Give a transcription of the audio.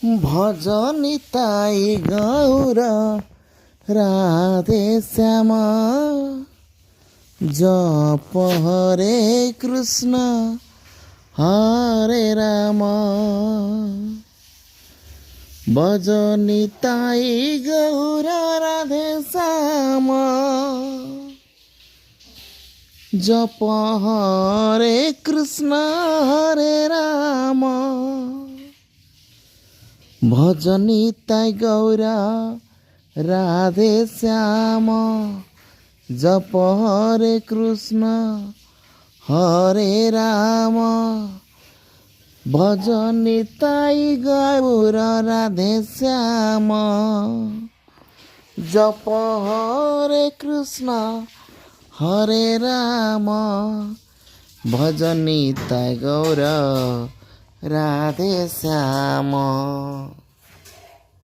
ভজনি তাই গৌর রাধে শ্যাম জপ হরে কৃষ্ণ হরে রাম ভজনি তাই গৌর রাধে শ্যাম জপ হরে কৃষ্ণ হরে রাম ভজনি তাই গৌরা রাধে শ্যাম জপ হরে কৃষ্ণ হরে রাম ভজনি তাই গৌরা রাধে শ্যাম জপ হরে কৃষ্ণ হরে রাম ভজনি তাই গৌরা রাধে শ্যাম।